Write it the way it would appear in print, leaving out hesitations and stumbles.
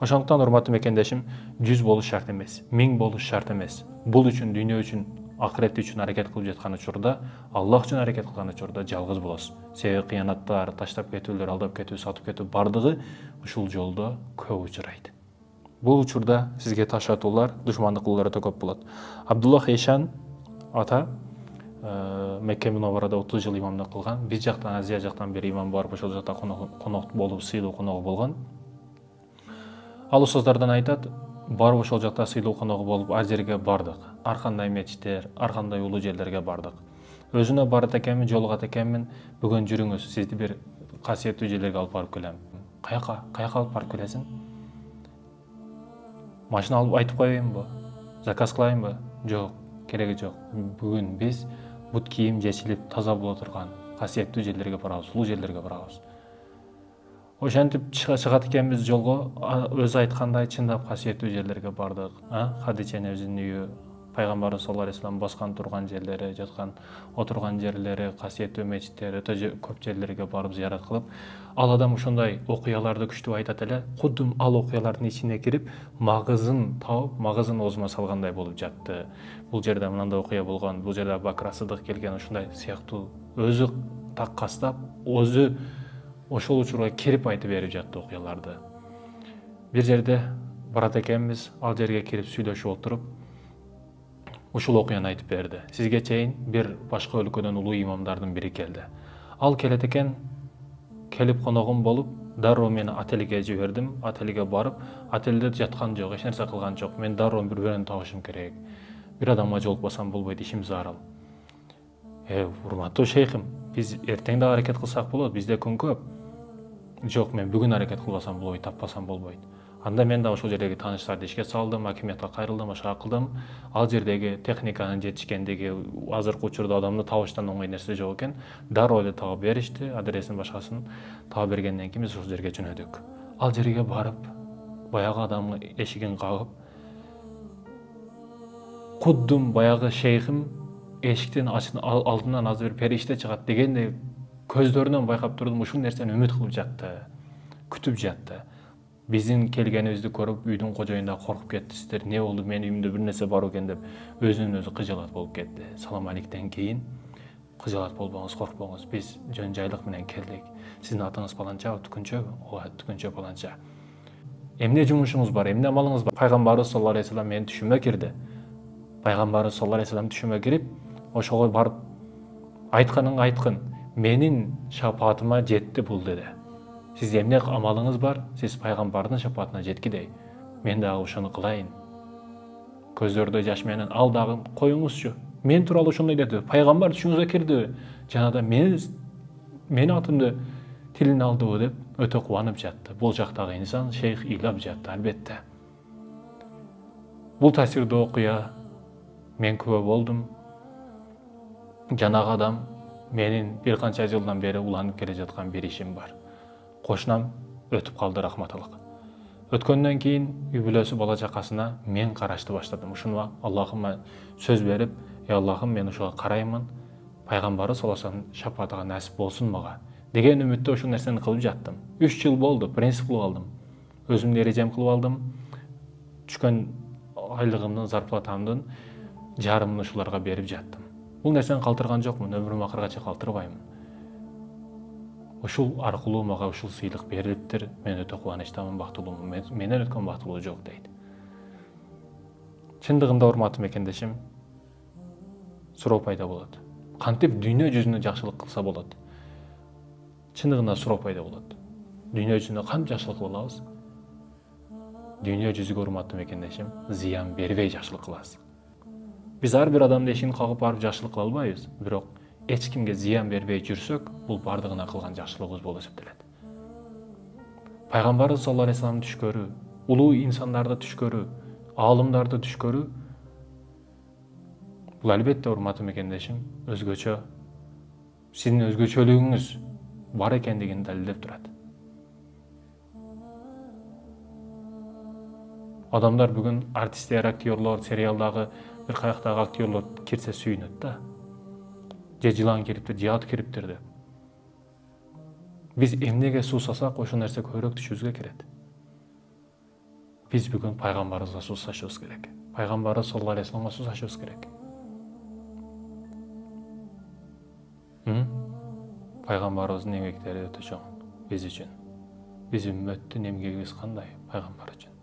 Ошондуктан урматтуу мекендешим, 100 болуш шарт эмес, 1000 болуш шарт эмес. Бул үчүн, дүйнө үчүн, акырет үчүн аракет кылып жаткан учурда, Аллах үчүн аракет кылган учурда жалгыз болосуз. Себеби кыянаттар, таштап кетүүлөр, алдап кетүү, сатып кетүү бардыгы ушул жолдо көп учурайт. Бул учурда сизге таш атуулар, душмандыклар өтө көп болот. Абдуллах Эйшан ата Мекке Мунавварада 30 жыл имамдык кылган. Биз жактан, Азия жактан бир имам барып ошол жакта конок болуп, сыйлуу коногу болгон. Ал устаздардан айтат, барып ошол жакта сыйлуу коногу болуп, ар жерге бардык. Ар кандай мечиттер, ар кандай улуу жерлерге бардык. Өзүнө барат экенмин, жолугат экенмин, бүгүн жүрүңүз, сизди бир касиеттүү жерлерге алып барып келем. Каяка алып барып келесиң? Машина алып айтып коеюнбу? Заказ кылайынбы? Жок, кереги жок. Бүгүн биз бут кийим жечилип таза боло турган касиеттүү жерлерге барабыз, улуу жерлерге барабыз. Ошентип чыгат экенбиз жолго, өзү айткандай чындап касиеттүү жерлерге бардык. Хадича энебиздин үйү, пайгамбарыбыз саллаллаху алейхи вассалам баскан турган жерлери, жаткан, отурган жерлери, касиеттүү мечиттер, өтө көп жерлерге барып зыярат кылып, ал адам ошондой окуяларды күчтүү айтат эле, кудум ал окуялардын ичине кирип, магызын таап, магызын оозума салгандай болуп жатты. Бул жерде мындай окуя болгон, бул жерде Бакыр Асыдык келген, ушундай сыяктуу өзү так кастап, өзү ошол учурга кирип айтып берип жатты окуяларды. Бир жерде барат экенбиз, ал жерге кирип сүйлөшүп отуруп, ушул окуяны айтып берди. Сизге чейин бир башка өлкөдөн улуу имамдардын бири келди. Ал келет экен, келип коногум болуп, дароо мени отельге жибердим. Отельге барып, отельде жаткан жок, эч нерсе кылган жок. Мен дароо бирөөнү табышым керек. Бир адамга жолукпасам болбойт, ишим зарыл. Урматтуу шейхим, биз эртең да аракет кылсак болот, бизде күн көп. Жок, мен бүгүн аракет кылбасам болбойт, таппасам болбойт. Анда мен да ошол жердеги тааныштарды ишке салдым, акиметке кайрылдым, ошого кылдым. Ал жердеги техниканын жетишкендиги, азыркы учурда адамды табыштан оңой нерсе жок экен. Дароо эле таап беришти, адресин башкасын таап бергенден кийин биз ошол жерге жөнөдүк. Ал жерге барып, баягы адамдын эшигин кагып, куддум баягы шейхим эшиктин алдынан азыр бир периште чыгат дегендей көздөрүнөн байкап турдум, ушул нерсени үмүт кылып жатты, күтүп жатты. Биздин келгенибизди көрүп, үйдүн кожоюнда коркуп кетти. Сиздер эмне болду, менин үйүмдө бир нерсе бар экен деп, өзүнүн өзү кыжалат болуп кетти. Салам алейктен кийин кыжалат болбоңуз, коркпоңуз. Биз жөн жайлык менен келдик. Сиздин атыңыз паланчабы, Түкүнчөбү? Ооба, Түкүнчө паланча. Эмне жумушуңуз бар, эмне амалыңыз бар? Пайгамбарыбыз саллаллаху алейхи вассалам менин түшүмө кирди. Пайгамбарыбыз саллаллаху алейхи вассалам түшүмө кирип, ошого барып айтканын айткын, менин шапаатыма жетти бул деди. Сиз эмне амалыңыз бар? Сиз пайгамбардын шапаатына жеткидей. Мен дагы ошону кылайын. Көздөрдө жаш менен ал дагы коюңузчу. Мен тууралуу ошондой деди. Пайгамбар түшүңүзгө кирди. Жанагыда менин атымды тилине алдыбы деп өтө кубанып жатты. Бул жактагы инсан шейх ыйлап жатты, албетте. Бул таасирдүү окуя мен күбө болдум. Жанагы адам менин бир канча жылдан бери уланып келе жаткан бир ишим бар. Кошунам өтүп калды, рахматылык. Өткөндөн кийин үй бүлөсү, бала чакасына мен карашты баштадым. Ушуну Аллахыма сөз берип, Аллахым, мен ушуга караймын. Пайгамбары саллаллаху алейхи вассалам шапаатыга насип болсун мага деген үмүттө ушул нерсени кылып жаттым. 3 жыл болду, принцип кылып алдым. Өзүмдү эрежем кылып алдым. Түшкөн айлыгымдын, зарплатамдын жарымын ушуларга берип жаттым. Бул нерсени калтырган жокмун, өмүрүм акыргача калтырбайм. Ушул аркылуу мага ушул сыйлык берилиптир. Мен өтө кубанычтамын, бактылуумун. Менен өткөн бактылуу жок дейт. Чындыгында урматтуу мекендешим, суроо пайда болот. Кантип дүйнө жүзүнө жакшылык кылса болот? Чындыгында суроо пайда болот. Дүйнө жүзүнө кантип жакшылык кыла алабыз? Дүйнө жүзүгө, урматтуу мекендешим, зыян бербей жакшылык кылабыз. Биз ар бир адамдын эшигин кагып барып жакшылык кыла албайбыз, бирок эч кимге зыян бербей жүрсөк, бул бардыгына кылган жакшылыгыбыз болуп эсептелет. Пайгамбарыбыз саллаллаху алейхи вассалам түш көрүү, улуу инсандарды түш көрүү, аалымдарды түш көрүү, бул албетте, урматтуу мекендешим, өзгөчө, сиздин өзгөчөлүгүңүз бар экендигин далилдеп турат. Адамдар бүгүн артисттер, актерлор, сериалдагы бир каяктагы актерлор кирсе сүйүнөт да. Же жылан кириптир, же ат кириптир деп. Биз эмнеге суусасак, ошол нерсе көбүрөөк түшүбүзгө кирет. Биз бүгүн пайгамбарыбызга суу сачышыбыз керек. Пайгамбарыбыз саллаллаху алейхи вассаламга суу сачышыбыз керек. Пайгамбарыбыздын эмгектери өтө чоң биз үчүн. Биз үммөттүн эмгегибиз кандай пайгамбар үчүн?